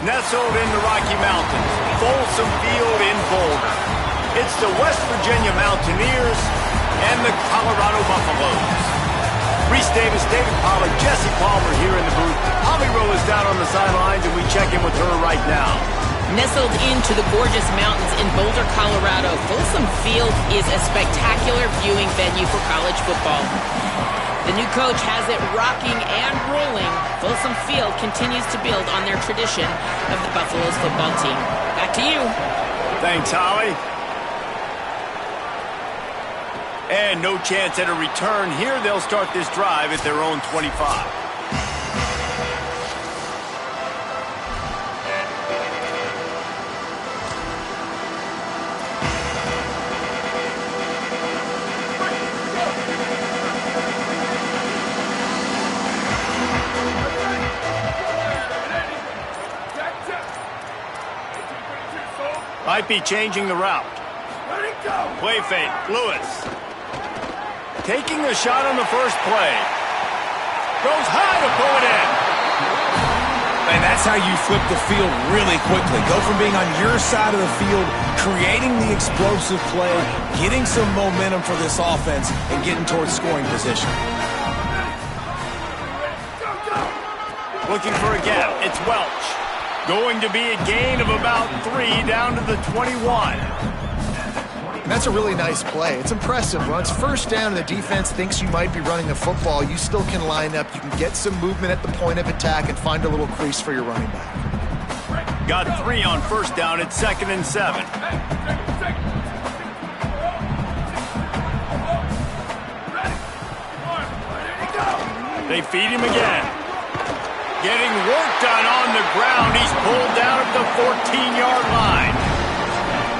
nestled in the Rocky Mountains, Folsom Field in Boulder. It's the West Virginia Mountaineers and the Colorado Buffaloes. Reese Davis, David Pollack, Jesse Palmer here in the booth. Holly Rowe is down on the sidelines, and we check in with her right now. Nestled into the gorgeous mountains in Boulder, Colorado, Folsom Field is a spectacular viewing venue for college football. The new coach has it rocking and rolling. Folsom Field continues to build on their tradition of the Buffaloes football team. Back to you. Thanks, Holly. And no chance at a return here. They'll start this drive at their own 25. Might be changing the route. Play fake, Lewis. Taking a shot on the first play. Goes high to pull it in. And that's how you flip the field really quickly. Go from being on your side of the field, creating the explosive play, getting some momentum for this offense, and getting towards scoring position. Looking for a gap. It's Welch. Going to be a gain of about 3 down to the 21. That's a really nice play. It's impressive. When it's first down and the defense thinks you might be running the football, you still can line up. You can get some movement at the point of attack and find a little crease for your running back. Got 3 on first down. It's 2nd and 7. They feed him again. Getting work done on the ground. He's pulled down at the 14-yard line.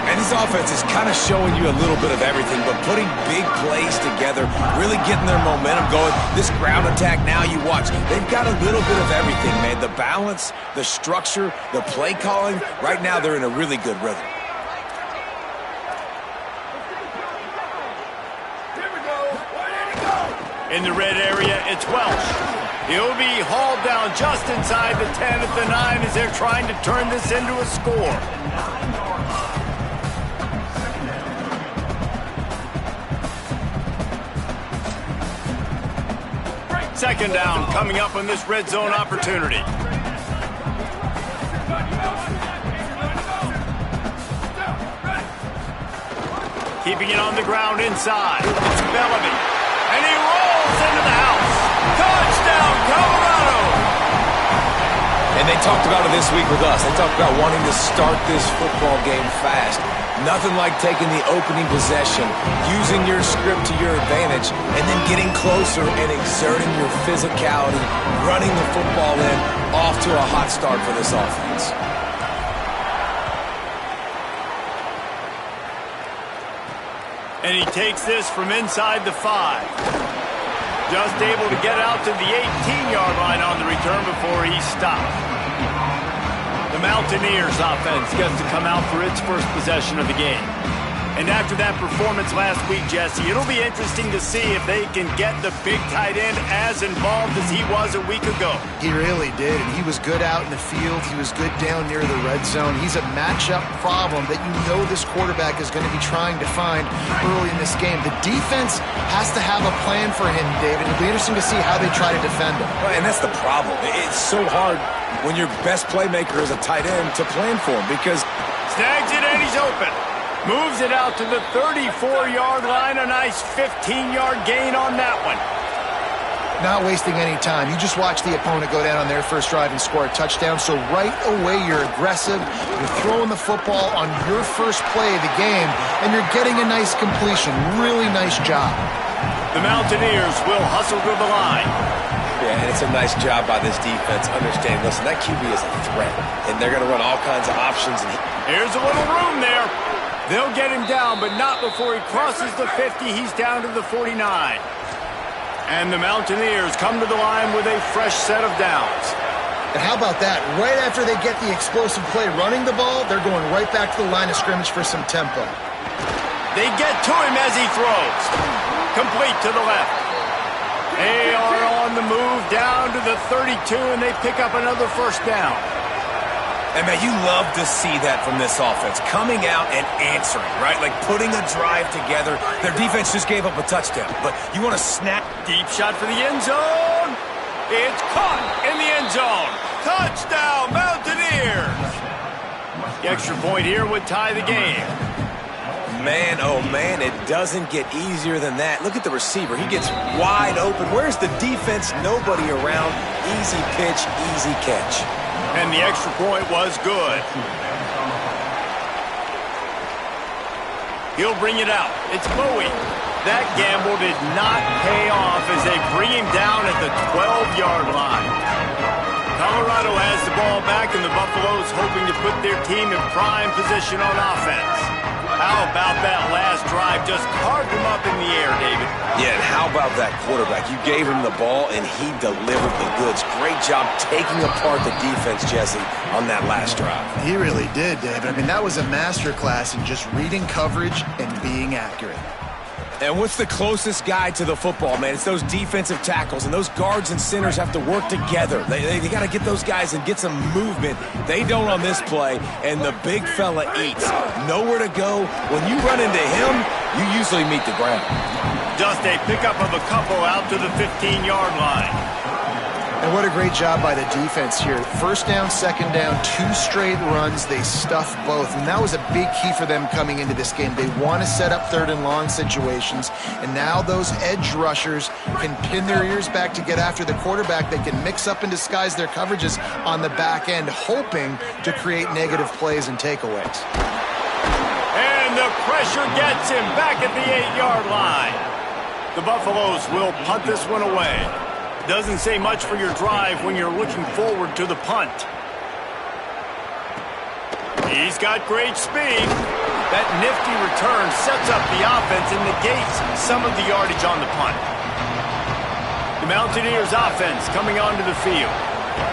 And this offense is kind of showing you a little bit of everything, but putting big plays together, really getting their momentum going. This ground attack now, you watch, they've got a little bit of everything, man. The balance, the structure, the play calling. Right now, they're in a really good rhythm. In the red area, it's Welch. He'll be hauled down just inside the 10 at the 9 as they're trying to turn this into a score. Second down coming up on this red zone opportunity. Keeping it on the ground inside. It's Bellamy. And he rolls into the house. Touchdown, Colorado! And they talked about it this week with us. They talked about wanting to start this football game fast. Nothing like taking the opening possession, using your script to your advantage, and then getting closer and exerting your physicality, running the football in, off to a hot start for this offense. And he takes this from inside the 5. Just able to get out to the 18-yard line on the return before he's stopped. The Mountaineers offense gets to come out for its first possession of the game. And after that performance last week, Jesse, it'll be interesting to see if they can get the big tight end as involved as he was a week ago. He really did, and he was good out in the field. He was good down near the red zone. He's a matchup problem that you know this quarterback is going to be trying to find early in this game. The defense has to have a plan for him, David. It'll be interesting to see how they try to defend him. Well, and that's the problem. It's so hard when your best playmaker is a tight end to plan for him because... Snags it and he's open. Moves it out to the 34-yard line. A nice 15-yard gain on that one. Not wasting any time. You just watch the opponent go down on their first drive and score a touchdown. So right away, you're aggressive. You're throwing the football on your first play of the game, and you're getting a nice completion. Really nice job. The Mountaineers will hustle to the line. Yeah, and it's a nice job by this defense. Understand, listen, that QB is a threat, and they're going to run all kinds of options. Here's a little room there. They'll get him down, but not before he crosses the 50. He's down to the 49. And the Mountaineers come to the line with a fresh set of downs. And how about that? Right after they get the explosive play running the ball, they're going right back to the line of scrimmage for some tempo. They get to him as he throws. Complete to the left. They are on the move down to the 32, and they pick up another first down. And, man, you love to see that from this offense, coming out and answering, right? Like putting a drive together. Their defense just gave up a touchdown, but you want to snap. Deep shot for the end zone. It's caught in the end zone. Touchdown, Mountaineers. The extra point here would tie the game. Man, oh, man, it doesn't get easier than that. Look at the receiver. He gets wide open. Where's the defense? Nobody around. Easy pitch, easy catch. And the extra point was good. He'll bring it out. It's Bowie. That gamble did not pay off as they bring him down at the 12-yard line. Colorado has the ball back, and the Buffaloes hoping to put their team in prime position on offense. How about that last drive? Just carved him up in the air, David. Yeah, and how about that quarterback? You gave him the ball, and he delivered the goods. Great job taking apart the defense, Jesse, on that last drive. He really did, David. I mean, that was a masterclass in just reading coverage and being accurate. And what's the closest guy to the football, man? It's those defensive tackles, and those guards and centers have to work together. They got to get those guys and get some movement. They don't on this play, and the big fella eats. Nowhere to go. When you run into him, you usually meet the ground. Just a pickup of a couple out to the 15-yard line. And what a great job by the defense here. First down, second down, 2 straight runs. They stuffed both. And that was a big key for them coming into this game. They want to set up third and long situations. And now those edge rushers can pin their ears back to get after the quarterback. They can mix up and disguise their coverages on the back end, hoping to create negative plays and takeaways. And the pressure gets him back at the 8-yard line. The Buffaloes will punt this one away. Doesn't say much for your drive when you're looking forward to the punt. He's got great speed. That nifty return sets up the offense and negates some of the yardage on the punt. The Mountaineers offense coming onto the field.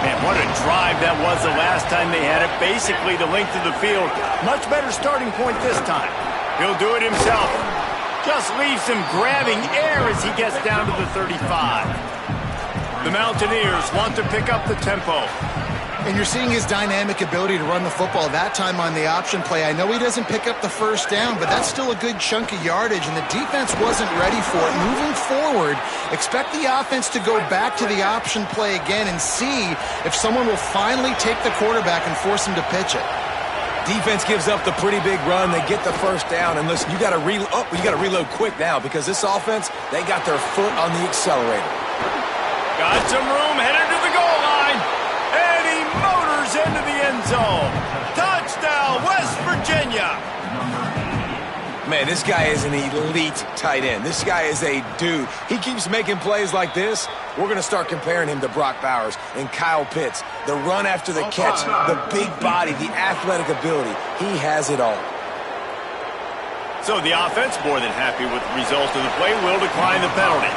Man, what a drive that was the last time they had it. Basically the length of the field. Much better starting point this time. He'll do it himself. Just leaves him grabbing air as he gets down to the 35. The Mountaineers want to pick up the tempo. And you're seeing his dynamic ability to run the football, that time on the option play. I know he doesn't pick up the first down, but that's still a good chunk of yardage, and the defense wasn't ready for it. Moving forward, expect the offense to go back to the option play again and see if someone will finally take the quarterback and force him to pitch it. Defense gives up the pretty big run. They get the first down, and listen, you got to reload quick now because this offense, they got their foot on the accelerator. Got some room, headed to the goal line, and he motors into the end zone. Touchdown, West Virginia. Man, this guy is an elite tight end. This guy is a dude. He keeps making plays like this. We're going to start comparing him to Brock Bowers and Kyle Pitts. The run after the catch, the big body, the athletic ability. He has it all. So the offense, more than happy with the result of the play, will decline the penalty.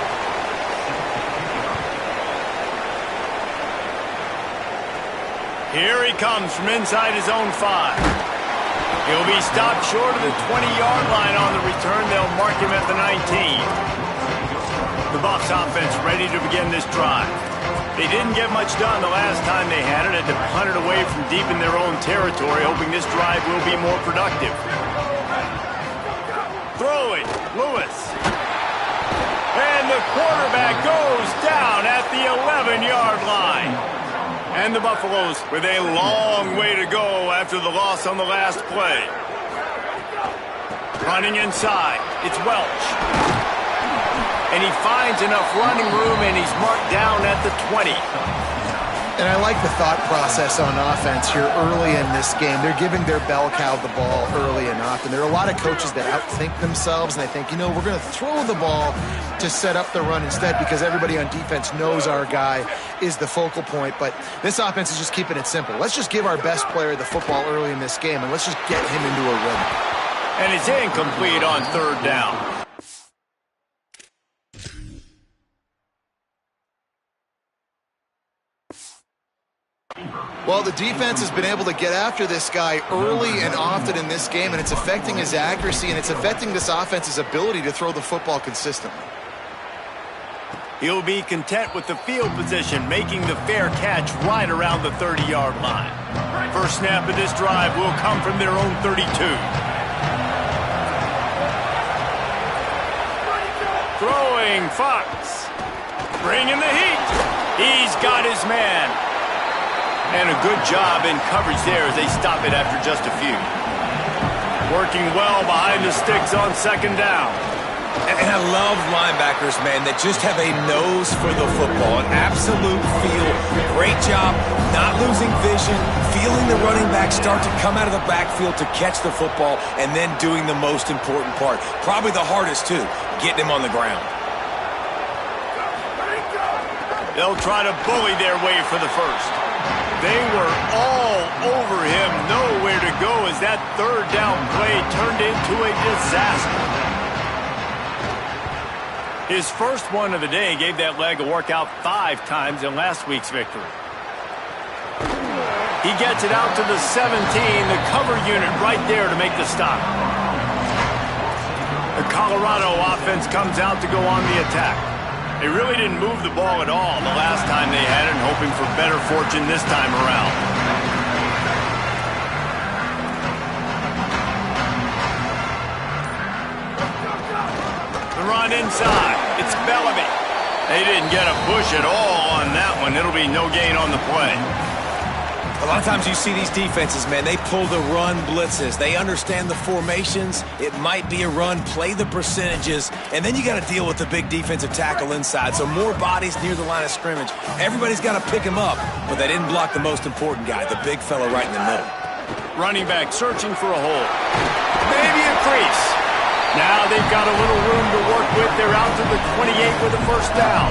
Here he comes from inside his own 5. He'll be stopped short of the 20-yard line on the return. They'll mark him at the 19. The Bucs offense ready to begin this drive. They didn't get much done the last time they had it. Had to punt it away from deep in their own territory, hoping this drive will be more productive. Throwing, Lewis. And the quarterback goes down at the 11-yard line. And the Buffaloes with a long way to go after the loss on the last play. Running inside, it's Welch. And he finds enough running room, and he's marked down at the 20. And I like the thought process on offense here early in this game. They're giving their bell cow the ball early and often. There are a lot of coaches that outthink themselves, and they think, you know, we're going to throw the ball to set up the run instead because everybody on defense knows our guy is the focal point. But this offense is just keeping it simple. Let's just give our best player the football early in this game, and let's just get him into a rhythm. And it's incomplete on 3rd down. Well, the defense has been able to get after this guy early and often in this game, and it's affecting his accuracy, and it's affecting this offense's ability to throw the football consistently. He'll be content with the field position, making the fair catch right around the 30-yard line. First snap of this drive will come from their own 32. Throwing Fox. Bringing the heat. He's got his man. And a good job in coverage there as they stop it after just a few. Working well behind the sticks on second down. And I love linebackers, man, that just have a nose for the football, an absolute feel. Great job not losing vision, feeling the running back start to come out of the backfield to catch the football, and then doing the most important part. Probably the hardest, too, getting him on the ground. They'll try to bully their way for the first. They were all over him, nowhere to go as that third down play turned into a disaster. His first one of the day gave that leg a workout 5 times in last week's victory. He gets it out to the 17, the cover unit right there to make the stop. The Colorado offense comes out to go on the attack. They really didn't move the ball at all the last time they had it, hoping for better fortune this time around. The run inside. It's Bellamy. They didn't get a push at all on that one. It'll be no gain on the play. A lot of times you see these defenses, man, they pull the run blitzes. They understand the formations. It might be a run, play the percentages, and then you got to deal with the big defensive tackle inside. So more bodies near the line of scrimmage. Everybody's got to pick him up, but they didn't block the most important guy, the big fella right in the middle. Running back searching for a hole. Maybe a crease. Now they've got a little room to work with. They're out to the 28 with a first down.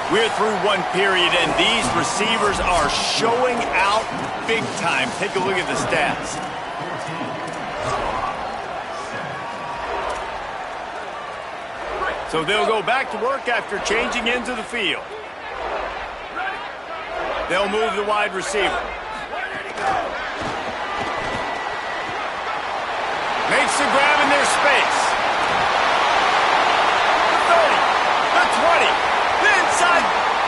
We're through one period, and these receivers are showing out big time. Take a look at the stats. So they'll go back to work after changing into the field. They'll move the wide receiver. Makes the grab in their space. The 30, the 20. Inside,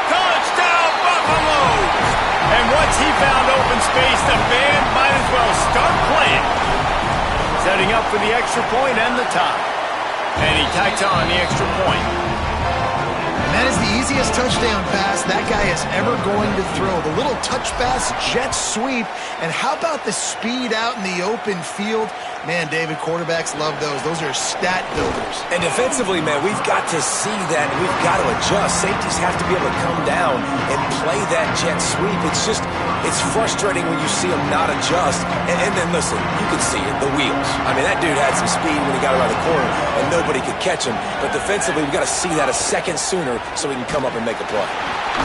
touchdown Buffaloes! And once he found open space, the band might as well start playing. Setting up for the extra point and the tie. And he tacks on the extra point. And that is the easiest touchdown pass that guy is ever going to throw. The little touch pass, jet sweep, and how about the speed out in the open field? Man, David, quarterbacks love those. Those are stat builders. And defensively, man, we've got to see that. We've got to adjust. Safeties have to be able to come down and play that jet sweep. It's frustrating when you see them not adjust. And then, listen, you can see it, the wheels. I mean, that dude had some speed when he got around the corner, and nobody could catch him. But defensively, we've got to see that a second sooner so he can come up and make a play.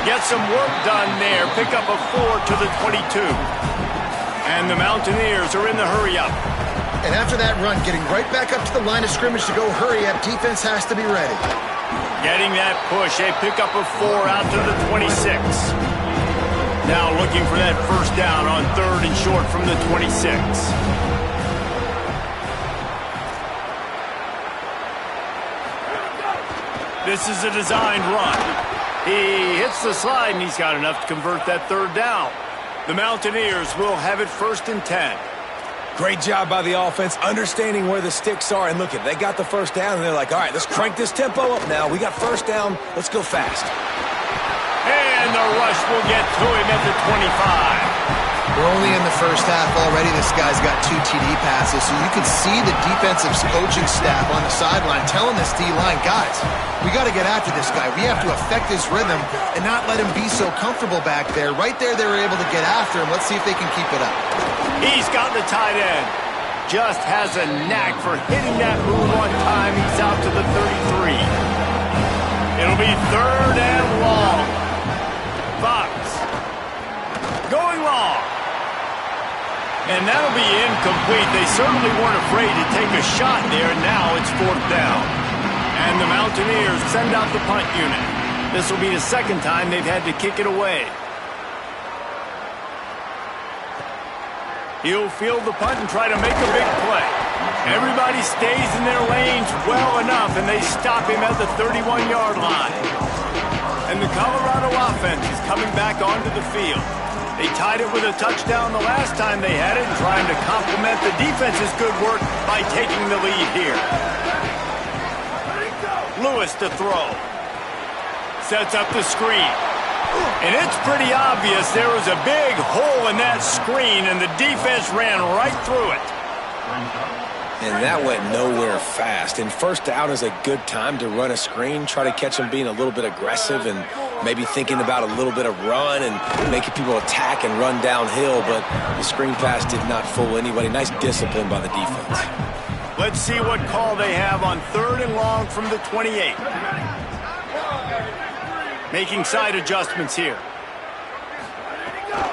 Get some work done there. Pick up a 4 to the 22. And the Mountaineers are in the hurry-up. And after that run, getting right back up to the line of scrimmage to go hurry up, defense has to be ready. Getting that push. They pick up a 4 out to the 26. Now looking for that first down on 3rd and short from the 26. This is a designed run. He hits the slide, and he's got enough to convert that 3rd down. The Mountaineers will have it 1st and 10. Great job by the offense, understanding where the sticks are. And look at, they got the first down, and they're like, all right, let's crank this tempo up now. We got first down. Let's go fast. And the rush will get to him at the 25. We're only in the first half already. This guy's got 2 TD passes, so you can see the defensive coaching staff on the sideline telling this D-line, guys, we got to get after this guy. We have to affect his rhythm and not let him be so comfortable back there. Right there, they were able to get after him. Let's see if they can keep it up. He's got the tight end. Just has a knack for hitting that move on time. He's out to the 33. It'll be 3rd and long. Fox going long. And that'll be incomplete. They certainly weren't afraid to take a shot there. Now it's 4th down. And the Mountaineers send out the punt unit. This will be the 2nd time they've had to kick it away. He'll field the punt and try to make a big play. Everybody stays in their lanes well enough, and they stop him at the 31-yard line. And the Colorado offense is coming back onto the field. They tied it with a touchdown the last time they had it, and trying to complement the defense's good work by taking the lead here. Lewis to throw. Sets up the screen. And it's pretty obvious there was a big hole in that screen, and the defense ran right through it. And that went nowhere fast. And first down is a good time to run a screen, try to catch them being a little bit aggressive and maybe thinking about a little bit of run and making people attack and run downhill. But the screen pass did not fool anybody. Nice discipline by the defense. Let's see what call they have on 3rd and long from the 28. Making side adjustments here.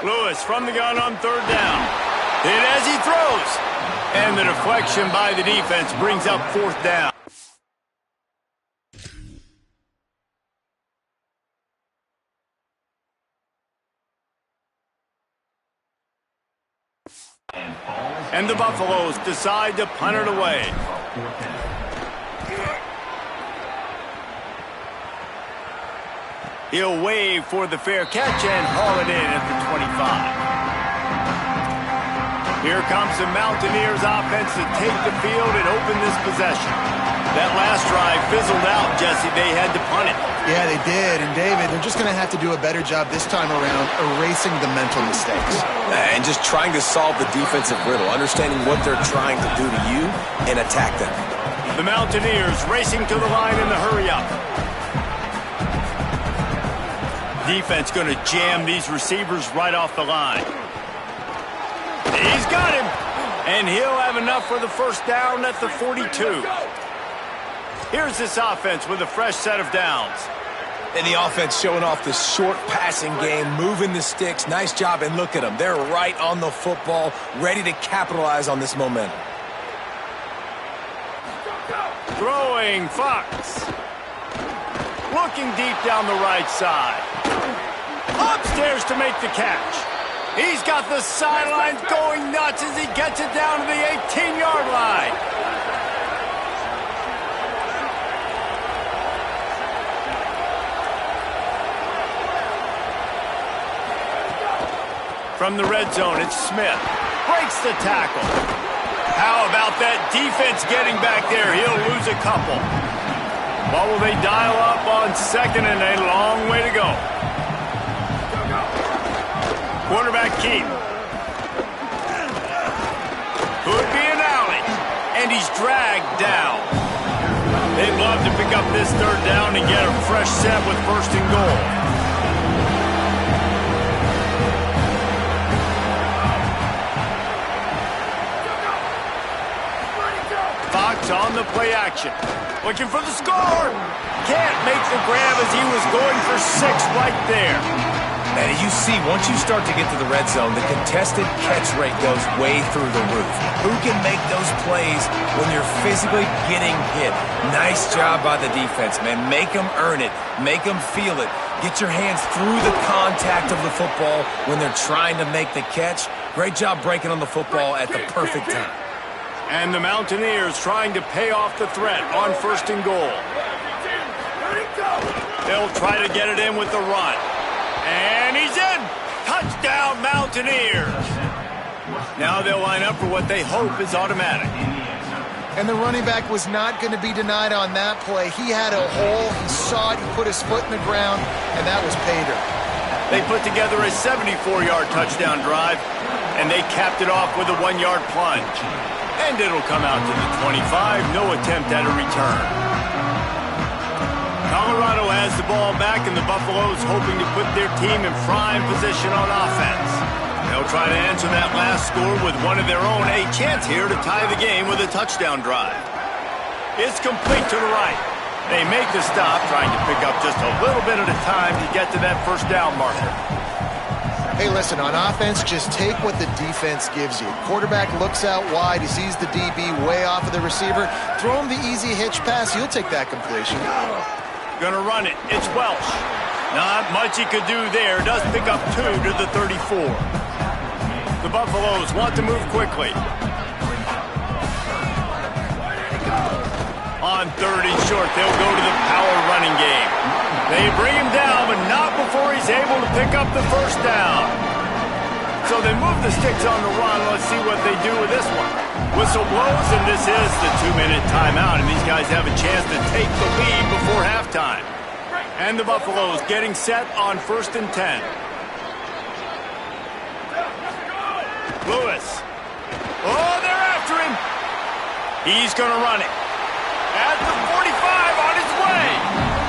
Lewis from the gun on 3rd down. Hit as he throws. And the deflection by the defense brings up 4th down. And the Buffaloes decide to punt it away. He'll wave for the fair catch and haul it in at the 25. Here comes the Mountaineers offense to take the field and open this possession. That last drive fizzled out, Jesse. They had to punt it. Yeah, they did. And, David, they're just going to have to do a better job this time around erasing the mental mistakes. And just trying to solve the defensive riddle, understanding what they're trying to do to you and attack them. The Mountaineers racing to the line in the hurry-up. Defense going to jam these receivers right off the line. He's got him, and he'll have enough for the first down at the 42. Here's this offense with a fresh set of downs. And the offense showing off the short passing game, moving the sticks. Nice job, and look at them. They're right on the football, ready to capitalize on this momentum. Throwing Fox. Looking deep down the right side. Upstairs to make the catch. He's got the sidelines going nuts as he gets it down to the 18-yard line. From the red zone, it's Smith. Breaks the tackle. How about that defense getting back there? He'll lose a couple. What will they dial up on 2nd and a long way to go? Quarterback keep. Could be an alley. And he's dragged down. They'd love to pick up this 3rd down and get a fresh set with 1st and goal. Fox on the play action. Looking for the score. Can't make the grab as he was going for 6 right there. And you see, once you start to get to the red zone, the contested catch rate goes way through the roof. Who can make those plays when you're physically getting hit? Nice job by the defense, man. Make them earn it. Make them feel it. Get your hands through the contact of the football when they're trying to make the catch. Great job breaking on the football at the perfect time. And the Mountaineers trying to pay off the threat on 1st and goal. They'll try to get it in with the run. And he's in! Touchdown, Mountaineers! Now they'll line up for what they hope is automatic. And the running back was not going to be denied on that play. He had a hole, he saw it, he put his foot in the ground, and that was pay dirt. They put together a 74-yard touchdown drive, and they capped it off with a 1-yard plunge. And it'll come out to the 25, no attempt at a return. Colorado has the ball back, and the Buffaloes hoping to put their team in prime position on offense. They'll try to answer that last score with one of their own, a chance here to tie the game with a touchdown drive. It's complete to the right. They make the stop, trying to pick up just a little bit at a time to get to that 1st down marker. Hey, listen, on offense, just take what the defense gives you. Quarterback looks out wide, he sees the DB way off of the receiver. Throw him the easy hitch pass, he'll take that completion. Gonna run it. It's Welsh. Not much he could do there. Does pick up 2 to the 34. The Buffaloes want to move quickly. On 3rd and short, they'll go to the power running game. They bring him down, but not before he's able to pick up the first down. So they move the sticks on the run. Let's see what they do with this one. Whistle blows, and this is the 2-minute timeout, and these guys have a chance to take the lead before halftime. And the Buffaloes getting set on 1st and 10. Lewis. Oh, they're after him. He's going to run it. At the 45, on his way.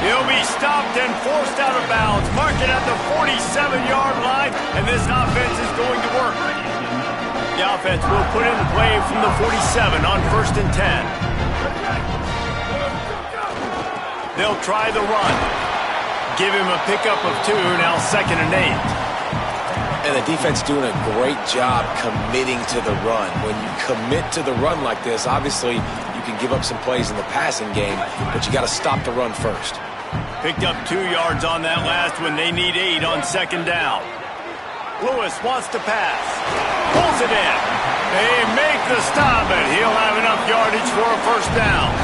He'll be stopped and forced out of bounds. Mark it at the 47-yard line, and this offense is going to work. The offense will put in the play from the 47 on 1st and 10. They'll try the run. Give him a pickup of 2, now 2nd and 8. And the defense doing a great job committing to the run. When you commit to the run like this, obviously you can give up some plays in the passing game, but you got to stop the run first. Picked up 2 yards on that last one. They need 8 on 2nd down. Lewis wants to pass. Pulls it in. They make the stop, and he'll have enough yardage for a first down.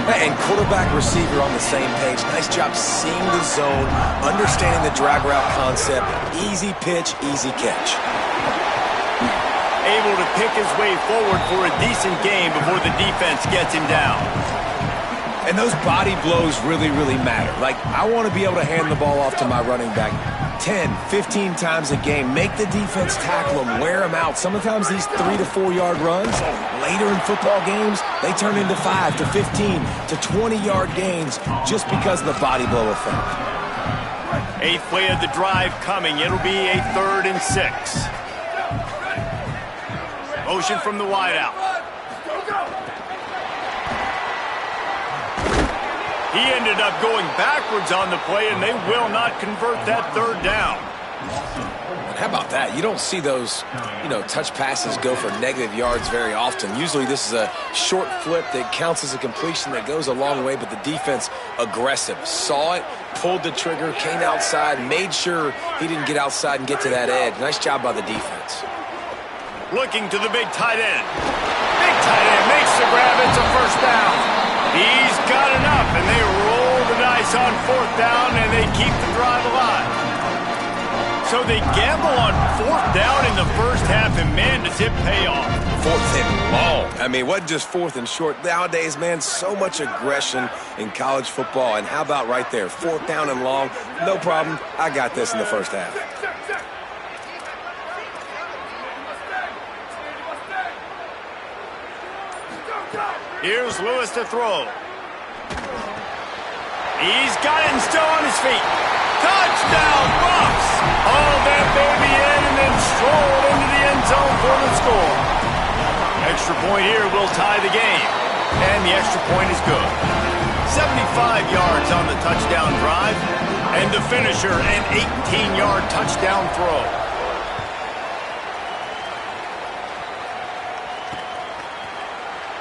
And quarterback receiver on the same page. Nice job seeing the zone, understanding the drag route concept. Easy pitch, easy catch. Able to pick his way forward for a decent game before the defense gets him down. And those body blows really, really matter. Like, I want to be able to hand the ball off to my running back 10, 15 times a game. Make the defense tackle them, wear them out. Sometimes these 3 to 4 yard runs, later in football games, they turn into 5 to 15 to 20-yard gains just because of the body blow effect. 8th play of the drive coming. It'll be a 3rd and 6. Motion from the wideout. He ended up going backwards on the play, and they will not convert that 3rd down. How about that? You don't see those, touch passes go for negative yards very often. Usually this is a short flip that counts as a completion that goes a long way, but the defense aggressive. Saw it, pulled the trigger, came outside, made sure he didn't get outside and get to that edge. Nice job by the defense. Looking to the big tight end. Big tight end makes the grab. It's a first down. He's got enough, and they roll the dice on 4th down, and they keep the drive alive. So they gamble on 4th down in the first half, and man, does it pay off. 4th and long. I mean, what just 4th and short? Nowadays, man, so much aggression in college football, and how about right there? 4th down and long, no problem. I got this in the first half. Here's Lewis to throw. He's got it and still on his feet. Touchdown, Buffs! Hauled that baby in and then strolled into the end zone for the score. Extra point here will tie the game. And the extra point is good. 75 yards on the touchdown drive. And the finisher, an 18-yard touchdown throw.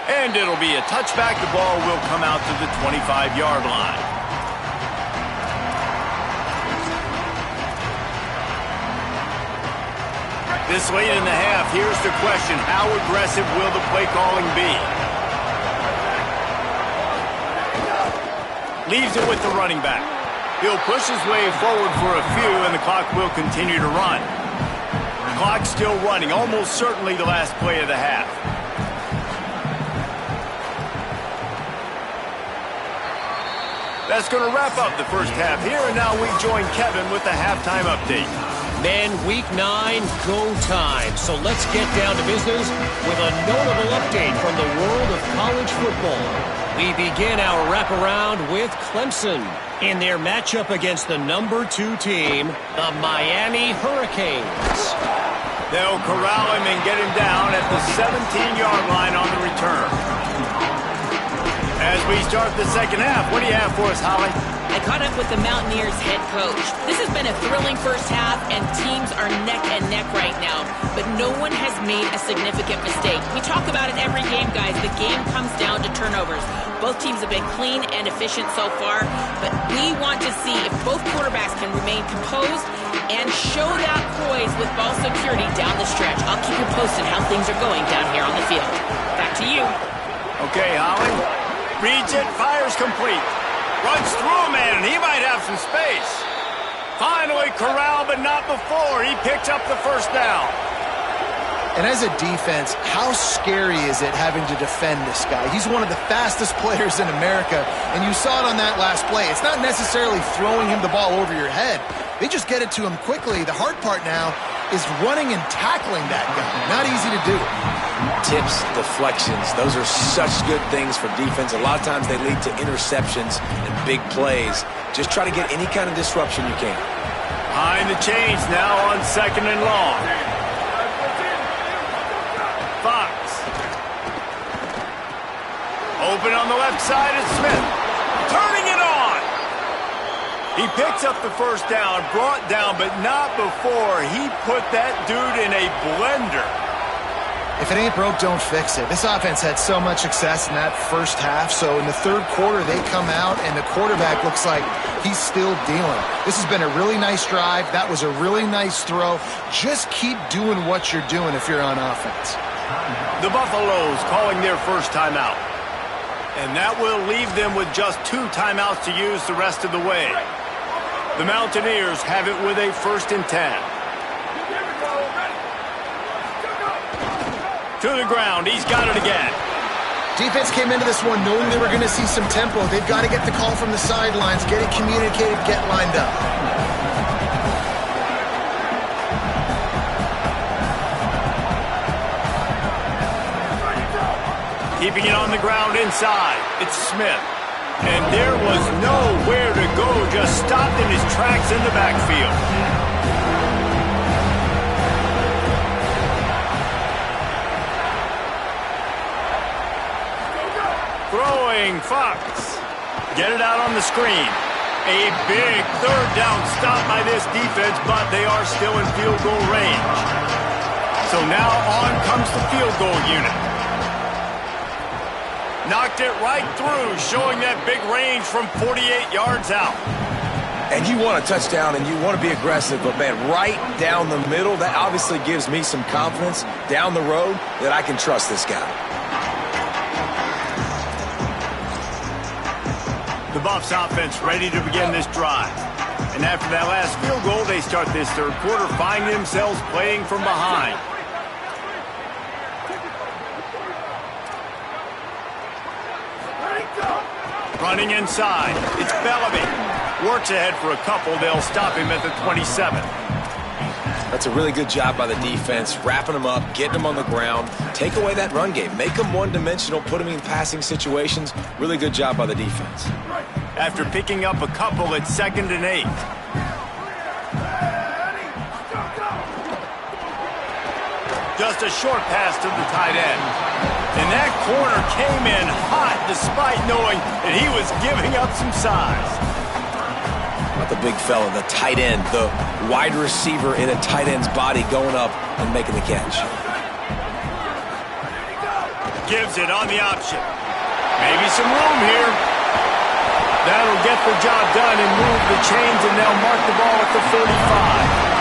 And it'll be a touchback. The ball will come out to the 25-yard line. This late in the half, here's the question. How aggressive will the play calling be? Leaves it with the running back. He'll push his way forward for a few, and the clock will continue to run. Clock still running, almost certainly the last play of the half. That's going to wrap up the first half here, and now we join Kevin with the halftime update. Men, week 9, go time. So let's get down to business with a notable update from the world of college football. We begin our wraparound with Clemson in their matchup against the number 2 team, the Miami Hurricanes. They'll corral him and get him down at the 17-yard line on the return. As we start the second half, what do you have for us, Holly? I caught up with the Mountaineers head coach. This has been a thrilling first half, and teams are neck and neck right now, but no one has made a significant mistake. We talk about it every game, guys. The game comes down to turnovers. Both teams have been clean and efficient so far, but we want to see if both quarterbacks can remain composed and show that poise with ball security down the stretch. I'll keep you posted how things are going down here on the field. Back to you. Okay, Holland reads it, fires complete. Runs through a man, and he might have some space. Finally corralled, but not before. He picks up the first down. And as a defense, how scary is it having to defend this guy? He's one of the fastest players in America, and you saw it on that last play. It's not necessarily throwing him the ball over your head. They just get it to him quickly. The hard part now is running and tackling that guy. Not easy to do. Tips, deflections, those are such good things for defense. A lot of times they lead to interceptions and big plays. Just try to get any kind of disruption you can. Behind the chains now on 2nd and long. Fox. Open on the left side is Smith. Turning it on. He picks up the first down, brought down, but not before he put that dude in a blender. If it ain't broke, don't fix it. This offense had so much success in that first half, so in the third quarter they come out and the quarterback looks like he's still dealing. This has been a really nice drive. That was a really nice throw. Just keep doing what you're doing if you're on offense. The Buffaloes calling their first timeout. And that will leave them with just 2 timeouts to use the rest of the way. The Mountaineers have it with a 1st and 10. To the ground, he's got it again. Defense came into this one knowing they were going to see some tempo. They've got to get the call from the sidelines, get it communicated, get lined up. Keeping it on the ground inside, it's Smith. And there was nowhere to go, just stopped in his tracks in the backfield. Throwing Fox. Get it out on the screen. A big 3rd down stop by this defense, but they are still in field goal range. So now on comes the field goal unit. Knocked it right through, showing that big range from 48 yards out. And you want a touchdown and you want to be aggressive, but man, right down the middle, that obviously gives me some confidence down the road that I can trust this guy. The Buffs offense ready to begin this drive. And after that last field goal, they start this third quarter, finding themselves playing from behind. Running inside, it's Bellamy. Works ahead for a couple, they'll stop him at the 27. That's a really good job by the defense, wrapping them up, getting them on the ground, take away that run game, make them one-dimensional, put them in passing situations. Really good job by the defense. After picking up a couple at 2nd and 8. Just a short pass to the tight end. And that corner came in hot despite knowing that he was giving up some size. Not the big fella, the tight end, the wide receiver in a tight end's body going up and making the catch. Gives it on the option. Maybe some room here. That'll get the job done and move the chains, and they'll mark the ball at the 45.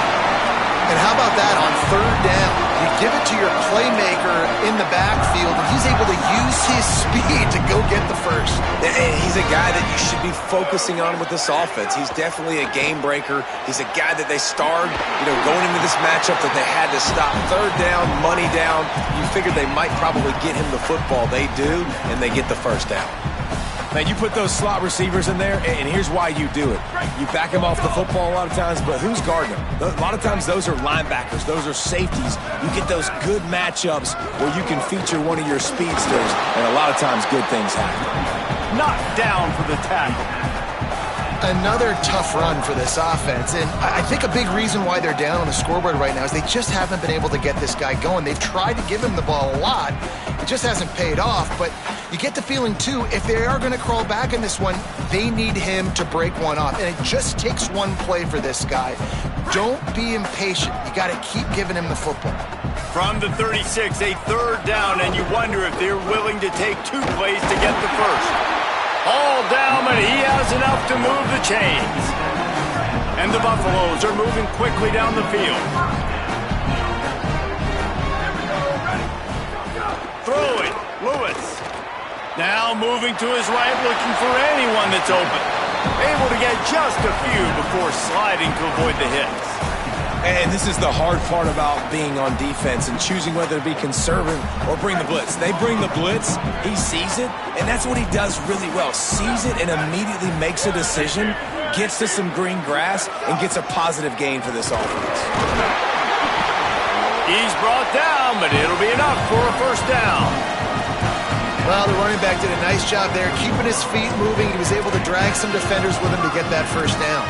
And how about that on 3rd down? You give it to your playmaker in the backfield, and he's able to use his speed to go get the first. And he's a guy that you should be focusing on with this offense. He's definitely a game breaker. He's a guy that they starred, going into this matchup that they had to stop. 3rd down, money down. You figured they might probably get him the football. They do, and they get the first down. Man, you put those slot receivers in there, and here's why you do it. You back them off the football a lot of times, but who's guarding them? A lot of times those are linebackers. Those are safeties. You get those good matchups where you can feature one of your speedsters, and a lot of times good things happen. Knocked down for the tackle. Another tough run for this offense, and I think a big reason why they're down on the scoreboard right now is they just haven't been able to get this guy going. They've tried to give him the ball a lot. It just hasn't paid off, but you get the feeling, too, if they are going to crawl back in this one, they need him to break one off, and it just takes one play for this guy. Don't be impatient. You got to keep giving him the football. From the 36, a 3rd down, and you wonder if they're willing to take 2 plays to get the first. All down, but he has enough to move the chains. And the Buffaloes are moving quickly down the field. Throwing, Lewis. Now moving to his right, looking for anyone that's open. Able to get just a few before sliding to avoid the hits. And this is the hard part about being on defense and choosing whether to be conservative or bring the blitz. They bring the blitz, he sees it, and that's what he does really well. Sees it and immediately makes a decision, gets to some green grass, and gets a positive gain for this offense. He's brought down, but it'll be enough for a first down. Well, the running back did a nice job there, keeping his feet moving. He was able to drag some defenders with him to get that first down.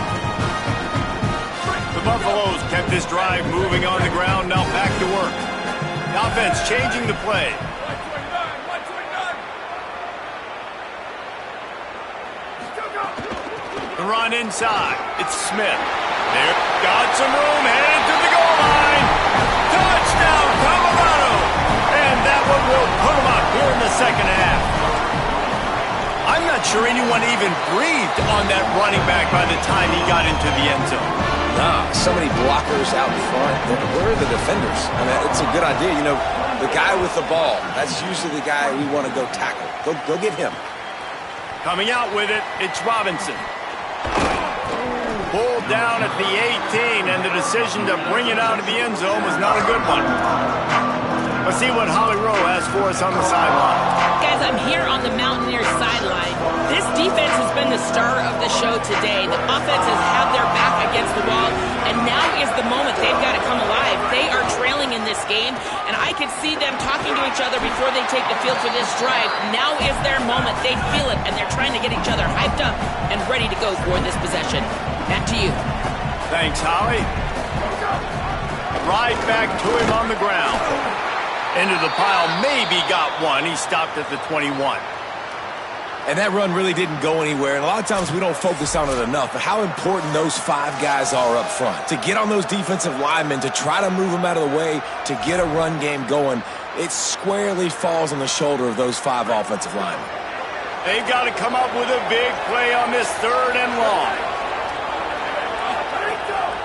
The Buffaloes kept this drive moving on the ground, now back to work. The offense changing the play. The run inside. It's Smith. There, got some room, headed to the goal line. Touchdown, Colorado! And that one will put them up here in the second half. I'm not sure anyone even breathed on that running back by the time he got into the end zone. Nah, so many blockers out in front. Where are the defenders? I mean, it's a good idea. You know, the guy with the ball, that's usually the guy we want to go tackle. Go get him. Coming out with it, it's Robinson. Pulled down at the 18, and the decision to bring it out of the end zone was not a good one. Let's see what Holly Rowe has for us on the sideline. Guys, I'm here on the Mountaineers sideline. This defense has been the star of the show today. The offense has had their back against the wall, and now is the moment they've got to come alive. They are trailing in this game, and I could see them talking to each other before they take the field for this drive. Now is their moment. They feel it, and they're trying to get each other hyped up and ready to go for this possession. Back to you. Thanks, Holly. Right back to him on the ground. Into the pile, maybe got one. He stopped at the 21. And that run really didn't go anywhere, and a lot of times we don't focus on it enough, but how important those five guys are up front. To get on those defensive linemen, to try to move them out of the way, to get a run game going, it squarely falls on the shoulder of those five offensive linemen. They've got to come up with a big play on this third and long.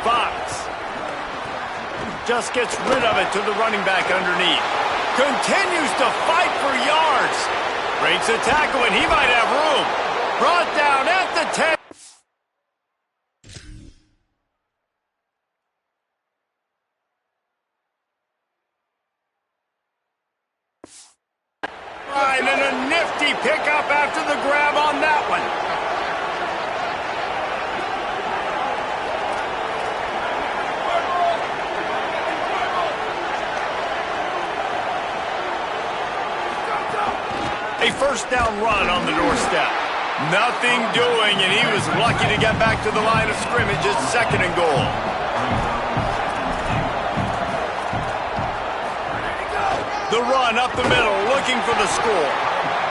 Fox just gets rid of it to the running back underneath. Continues to fight for yards. Breaks a tackle, and he might have room. Brought down at the 10. And a nifty pickup after the grab on that one. A first down run on the doorstep. Nothing doing, and he was lucky to get back to the line of scrimmage at second and goal. The run up the middle, looking for the score.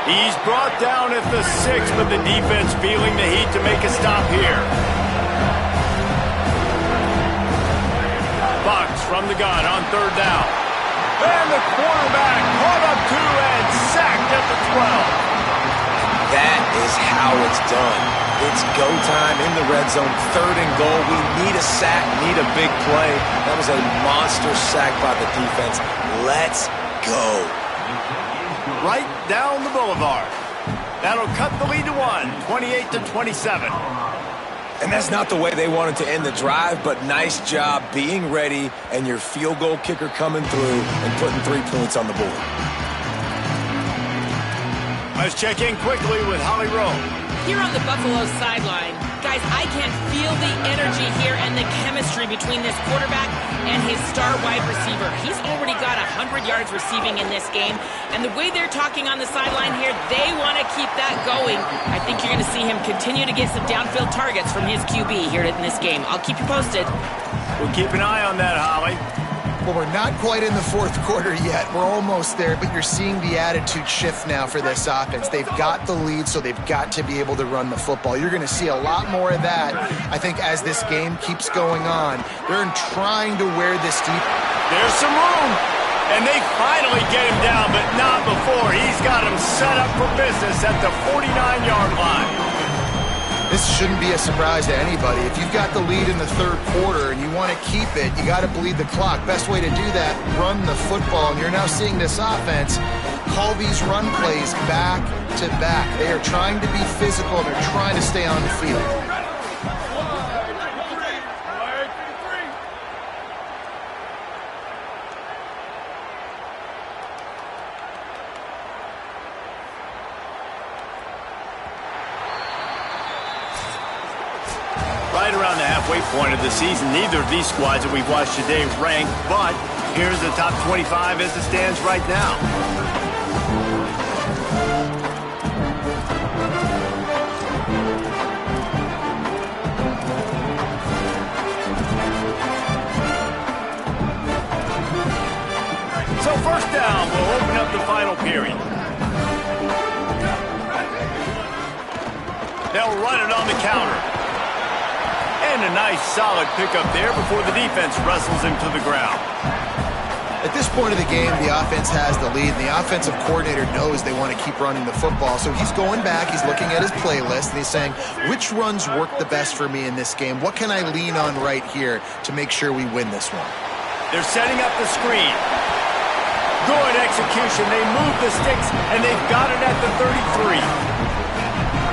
He's brought down at the 6, but the defense feeling the heat to make a stop here. Fox from the gun on third down. And the quarterback caught up to and sacked at the 12. That is how it's done. It's go time in the red zone, third and goal. We need a sack, need a big play. That was a monster sack by the defense. Let's go. Right down the boulevard. That'll cut the lead to 28-27. And that's not the way they wanted to end the drive, but nice job being ready and your field goal kicker coming through and putting 3 points on the board. Let's check in quickly with Holly Rowe. Here on the Buffalo sideline, guys, I can feel the energy here and the chemistry between this quarterback and his star wide receiver. He's already got 100 yards receiving in this game, and the way they're talking on the sideline here, they want to keep that going. I think you're going to see him continue to get some downfield targets from his QB here in this game. I'll keep you posted. We'll keep an eye on that, Holly. Well, we're not quite in the fourth quarter yet. We're almost there, but you're seeing the attitude shift now for this offense. They've got the lead, so they've got to be able to run the football. You're going to see a lot more of that, I think, as this game keeps going on. They're trying to wear this deep. There's some room, and they finally get him down, but not before. He's got him set up for business at the 49-yard line. This shouldn't be a surprise to anybody. If you've got the lead in the third quarter and you want to keep it, you got to bleed the clock. Best way to do that, run the football. And you're now seeing this offense call these run plays back to back. They are trying to be physical. They're trying to stay on the field. Right around the halfway point of the season, neither of these squads that we've watched today rank, but here's the top 25 as it stands right now. So first down, we'll open up the final period. They'll run it on the counter. And a nice solid pickup there before the defense wrestles him to the ground. At this point of the game, the offense has the lead, and the offensive coordinator knows they want to keep running the football. So he's going back, he's looking at his playlist, and he's saying, which runs work the best for me in this game? What can I lean on right here to make sure we win this one? They're setting up the screen. Good execution. They move the sticks, and they've got it at the 33.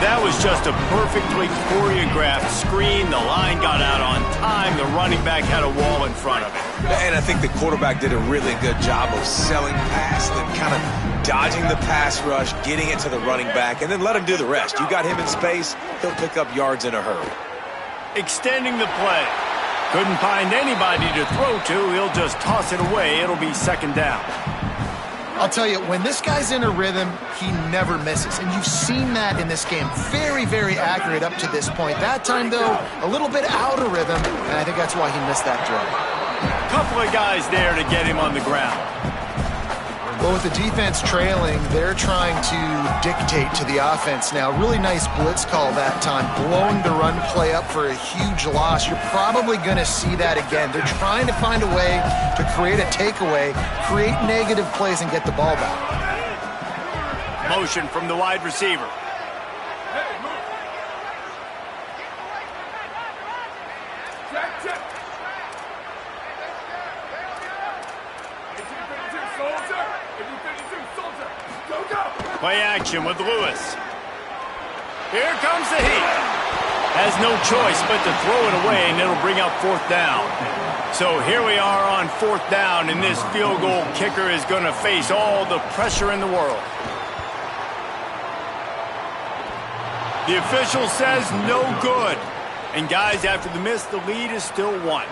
That was just a perfectly choreographed screen. The line got out on time. The running back had a wall in front of it. And I think the quarterback did a really good job of selling past and kind of dodging the pass rush, getting it to the running back, and then let him do the rest. You got him in space, he'll pick up yards in a hurry. Extending the play. Couldn't find anybody to throw to. He'll just toss it away. It'll be second down. I'll tell you, when this guy's in a rhythm, he never misses. And you've seen that in this game. Very, very accurate up to this point. That time, though, a little bit out of rhythm, and I think that's why he missed that throw. Couple of guys there to get him on the ground. Well, with the defense trailing, they're trying to dictate to the offense now. Really nice blitz call that time, blowing the run play up for a huge loss. You're probably going to see that again. They're trying to find a way to create a takeaway, create negative plays, and get the ball back. Motion from the wide receiver. Play action with Lewis. Here comes the heat. Has no choice but to throw it away, and it'll bring up fourth down. So here we are on fourth down, and this field goal kicker is going to face all the pressure in the world. The official says no good. And guys, after the miss, the lead is still one.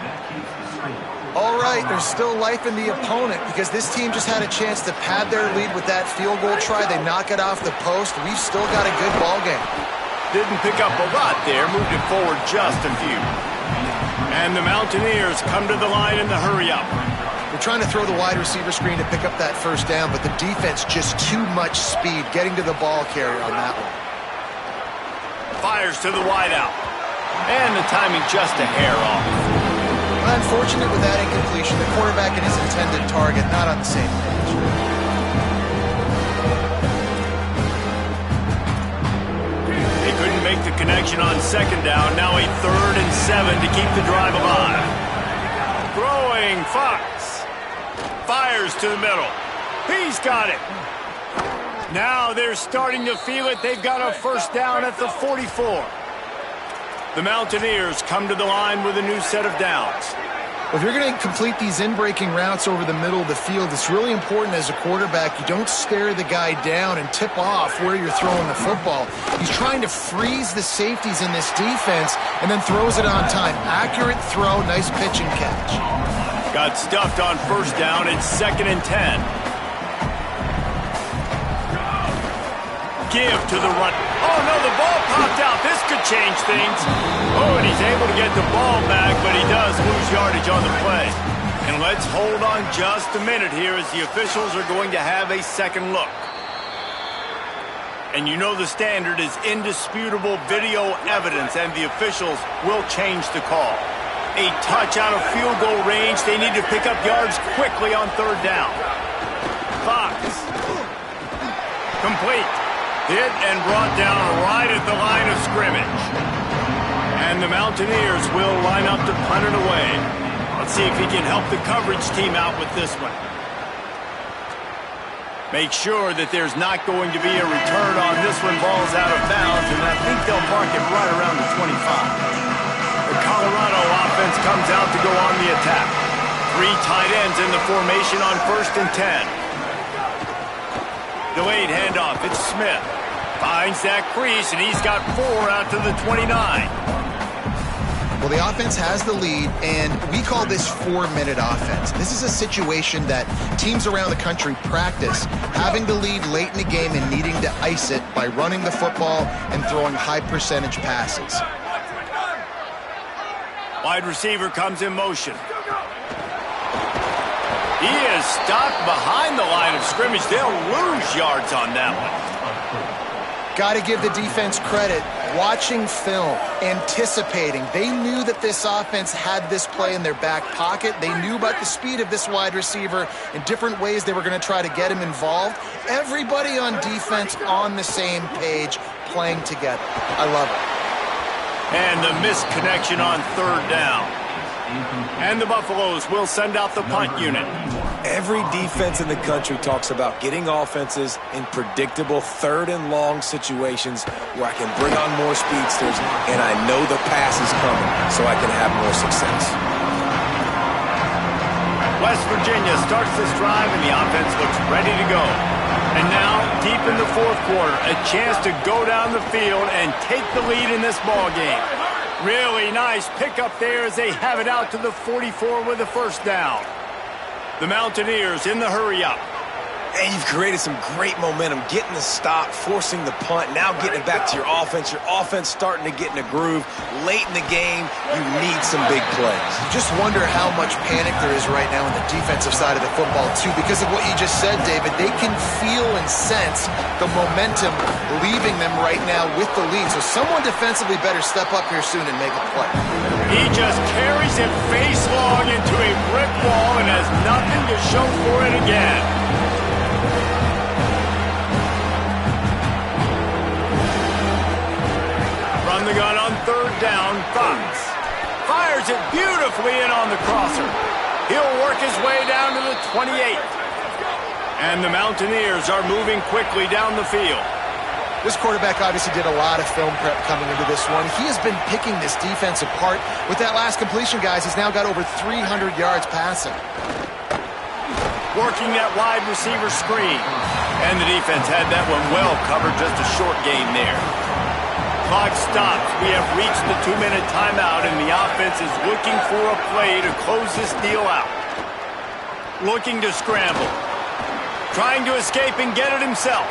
All right, there's still life in the opponent because this team just had a chance to pad their lead with that field goal try. They knock it off the post. We've still got a good ball game. Didn't pick up a lot there, moved it forward just a few. And the Mountaineers come to the line in the hurry-up. They're trying to throw the wide receiver screen to pick up that first down, but the defense just too much speed getting to the ball carrier on that one. Fires to the wideout. And the timing just a hair off. Unfortunate with that incompletion. The quarterback and his intended target not on the same page. They couldn't make the connection on second down. Now a 3rd and 7 to keep the drive alive. Throwing Fox. Fires to the middle. He's got it. Now they're starting to feel it. They've got a first down at the 44. The Mountaineers come to the line with a new set of downs. If you're going to complete these in-breaking routes over the middle of the field, it's really important as a quarterback you don't stare the guy down and tip off where you're throwing the football. He's trying to freeze the safeties in this defense and then throws it on time. Accurate throw, nice pitch and catch. Got stuffed on first down. It's 2nd and 10. Give to the run. Oh, no, the ball popped out. This could change things. Oh, and he's able to get the ball back, but he does lose yardage on the play. And let's hold on just a minute here as the officials are going to have a second look. And you know the standard is indisputable video evidence, and the officials will change the call. A touch out of field goal range. They need to pick up yards quickly on 3rd down. Fox. Complete. Hit and brought down right at the line of scrimmage. And the Mountaineers will line up to punt it away. Let's see if he can help the coverage team out with this one. Make sure that there's not going to be a return on this one. Ball's out of bounds, and I think they'll park it right around the 25. The Colorado offense comes out to go on the attack. 3 tight ends in the formation on 1st and 10. Delayed handoff. It's Smith. Finds that crease, and he's got 4 out to the 29. Well, the offense has the lead, and we call this 4-minute offense. This is a situation that teams around the country practice, having the lead late in the game and needing to ice it by running the football and throwing high-percentage passes. Wide receiver comes in motion. He is stopped behind the line of scrimmage. They'll lose yards on that one. Got to give the defense credit. Watching film, anticipating. They knew that this offense had this play in their back pocket. They knew about the speed of this wide receiver and different ways they were going to try to get him involved. Everybody on defense on the same page, playing together. I love it. And the missed connection on 3rd down. And the Buffaloes will send out the punt unit. Every defense in the country talks about getting offenses in predictable 3rd and long situations where I can bring on more speedsters and I know the pass is coming so I can have more success. West Virginia starts this drive and the offense looks ready to go. And now, deep in the 4th quarter, a chance to go down the field and take the lead in this ball game. Really nice pickup there as they have it out to the 44 with a 1st down. The Mountaineers in the hurry-up. And you've created some great momentum, getting the stop, forcing the punt, now getting it back to your offense. Your offense starting to get in a groove. Late in the game, you need some big plays. Just wonder how much panic there is right now on the defensive side of the football, too. Because of what you just said, David, they can feel and sense the momentum leaving them right now with the lead. So someone defensively better step up here soon and make a play. He just carries it face long into a brick wall and has nothing to show for it again. Run the gun on 3rd down. Fox fires it beautifully in on the crosser. He'll work his way down to the 28. And the Mountaineers are moving quickly down the field. This quarterback obviously did a lot of film prep coming into this one. He has been picking this defense apart. With that last completion, guys, he's now got over 300 yards passing. Working that wide receiver screen. And the defense had that one well covered, just a short gain there. Clock stops. We have reached the 2-minute timeout, and the offense is looking for a play to close this deal out. Looking to scramble. Trying to escape and get it himself.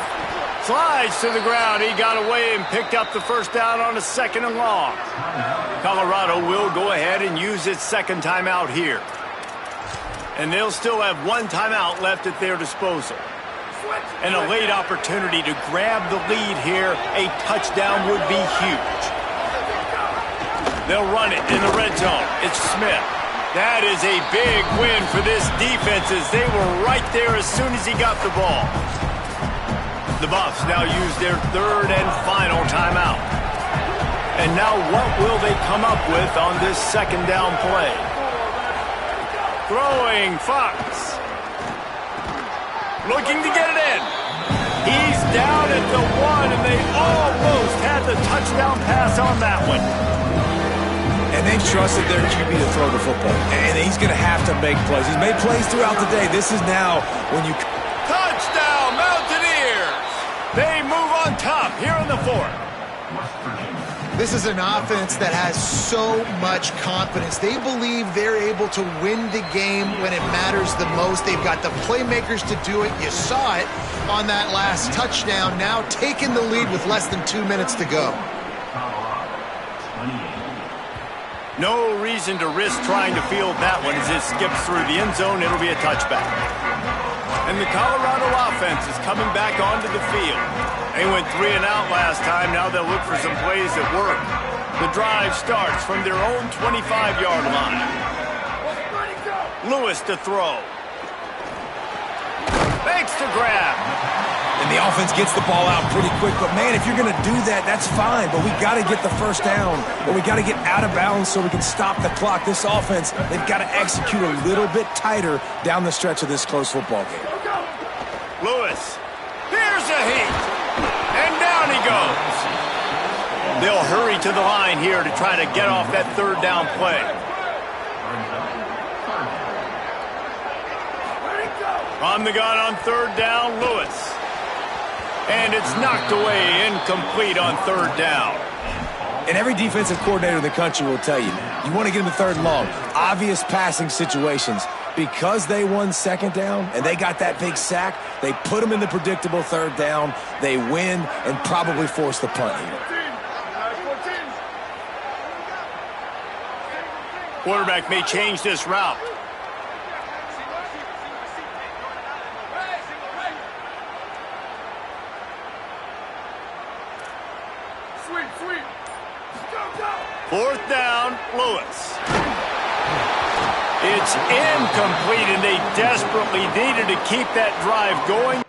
Slides to the ground. He got away and picked up the 1st down on a 2nd and long. Colorado will go ahead and use its 2nd timeout here. And they'll still have 1 timeout left at their disposal. And a late opportunity to grab the lead here. A touchdown would be huge. They'll run it in the red zone. It's Smith. That is a big win for this defense as they were right there as soon as he got the ball. The Buffs now use their 3rd and final timeout. And now what will they come up with on this 2nd down play? Throwing Fox. Looking to get it in. He's down at the 1, and they almost had the touchdown pass on that one. And they've trusted their QB to throw the football. And he's going to have to make plays. He's made plays throughout the day. This is now when you... Touchdown, Mountaineers! They move on top here in the 4th. This is an offense that has so much confidence. They believe they're able to win the game when it matters the most. They've got the playmakers to do it. You saw it on that last touchdown. Now taking the lead with less than 2 minutes to go. No reason to risk trying to field that one as it skips through the end zone. It'll be a touchback. And the Colorado offense is coming back onto the field. They went 3 and out last time. Now they'll look for some plays that work. The drive starts from their own 25-yard line. Lewis to throw. Makes the grab. And the offense gets the ball out pretty quick. But, man, if you're going to do that, that's fine. But we got to get the 1st down. Or we got to get out of bounds so we can stop the clock. This offense, they've got to execute a little bit tighter down the stretch of this close football game. Lewis. Here's a heat. And down he goes. They'll hurry to the line here to try to get off that third down play. From the gun on third down, Lewis. And it's knocked away, incomplete on third down. And every defensive coordinator in the country will tell you, you want to get them to third and long. Obvious passing situations. Because they won second down and they got that big sack, they put them in the predictable third down. They win and probably force the punt here. Quarterback may change this route. Fourth down, Lewis. It's incomplete, and they desperately needed to keep that drive going